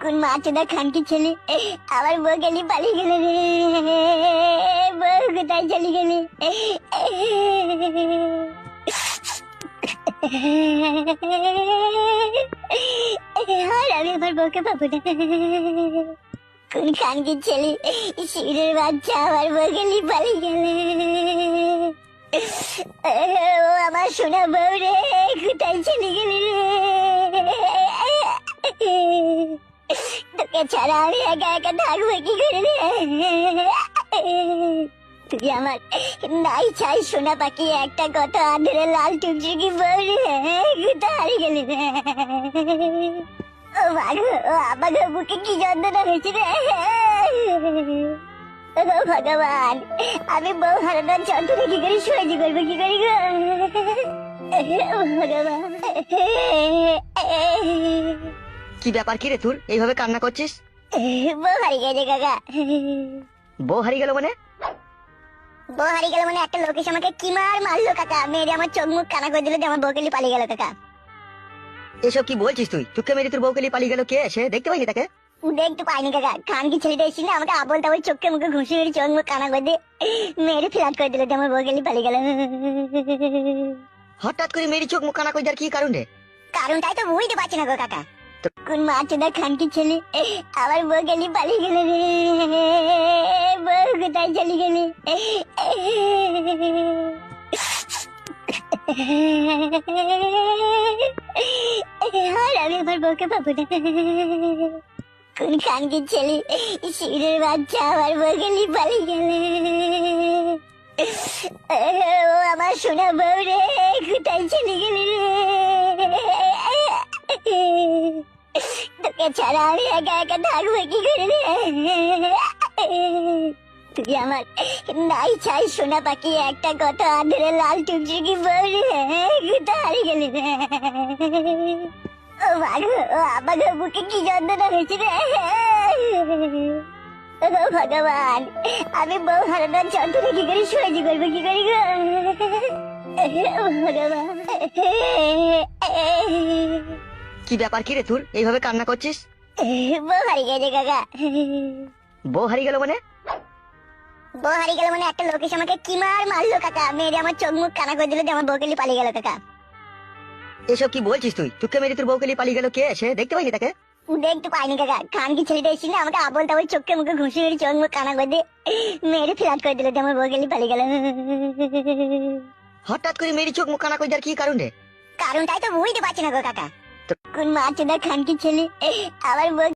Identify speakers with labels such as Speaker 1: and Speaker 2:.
Speaker 1: কোন মাছুদা খানকি ছেলে আমার বউ গেলি পালিয়ে গেল রে। বউ কোথায় চলে গেলি? আর আমি আমার বউকে পাবো না। কোন খানকি ছেলে শিবিরের বাচ্চা আমার বউ গেলি পালিয়ে গেলে। ও আমার সোনা বউ রে, কোথায় চলে গেলি রে? তোকে ছাড়া আমি একা একা থাকবো কি করে রে? তুই আমার নাই চাই সোনা পাখি একটা কত আদরে লাল টুকটুকি বউ রে, কোথায় হারিয়ে গেলি রে? ও মাগো, ও আমাকে বুকে কি যন্ত্রণা হয়েছে রে? ও ভগবান, আমি বউ হারানোর যন্ত্রণা কি করে সহ্য করবো কি করি গো? ভগবান,
Speaker 2: কি ব্যাপার, কি রে তোর এইভাবে কান্না করছিস?
Speaker 1: বউ হারিয়ে গেছে কাকা।
Speaker 2: বউ হারিয়ে গেল মানে?
Speaker 1: বউ হারিয়ে গেল মানে একটা লোক এসে আমাকে কি মারলো কাকা, মেরে আমার চোখ মুখ কানা করে দিল যে আমার বউকে নিয়ে পালিয়ে গেল কাকা।
Speaker 2: এসব কি বলছিস তুই? তোকে মেরে তোর বউকে নিয়ে পালিয়ে গেল কে? সে দেখতে পাইনি তাকে?
Speaker 1: দেখতে পাইনি কাকা, খানকি ছেলেটা এসে না আমাকে আবল তাবল চোখে মুখে ঘুষি মেরে চোখ মুখ কানা করে দিয়ে মেরে ফ্ল্যাট করে দিল যে আমার বউকে নিয়ে পালিয়ে গেল।
Speaker 2: হঠাৎ করে মেরি চোখ মুখ কানা করে দেওয়ার কি কারণ রে?
Speaker 1: কারণটাই তো বুঝতে পারছি না গো কাকা। কোন মাছুদা খানকি ছেলে আমার বউকে নিয়ে পালিয়ে গেল রে। বউ কোথায় চলে গেলি? আর আমি আমার বউকে পাবো না। কোন খানকি ছেলে শিবিরের বাচ্চা আমার বউকে নিয়ে পালিয়ে গেলে। ও আমার সোনা বউ রে, কোথায় চলে গেলি রে? তোকে ছাড়া আমি একা একা থাকবো কি করে রে? তুই আমার নাই চাই সোনা পাখি একটা কত আদরে লাল টুকটুকি বউ রে, কোথায় হারিয়ে গেলি রে? ও মাগো, ও আমাকে বুকে কি যন্ত্রণা হয়েছে রে? ও ভগবান, আমি বউ হারানোর যন্ত্রণা কি করে সহ্য করবো কি করি গো? ভগবান,
Speaker 2: কি ব্যাপার, কি রে তোর এইভাবে কান্না করছিস?
Speaker 1: বউ হারিয়ে গেছে কাকা।
Speaker 2: বউ হারিয়ে গেল মানে?
Speaker 1: বউ হারিয়ে গেল মানে একটা লোক এসে আমাকে কি মারলো কাকা, মেরে আমার চোখ মুখ কানা করে দিল যে আমার বউকে নিয়ে পালিয়ে গেল কাকা।
Speaker 2: এসব কি বলছিস তুই? তোকে মেরে তোর বউকে নিয়ে পালিয়ে গেল কে? সে দেখতে পাইনি তাকে?
Speaker 1: দেখতে পাইনি কাকা, খানকি ছেলেটা এসে না আমাকে আবল তাবল চোখে মুখে ঘুষি মেরে চোখ মুখ কানা করে দিয়ে মেরে ফ্ল্যাট করে দিল যে আমার বউকে নিয়ে পালিয়ে গেল।
Speaker 2: হঠাৎ করে মেরি চোখ মুখ কানা করে দেওয়ার কি কারণ রে?
Speaker 1: কারণটাই তো বুঝতে পারছি না গো কাকা। কোন মাছুদা খানকি ছেলে আমার বউ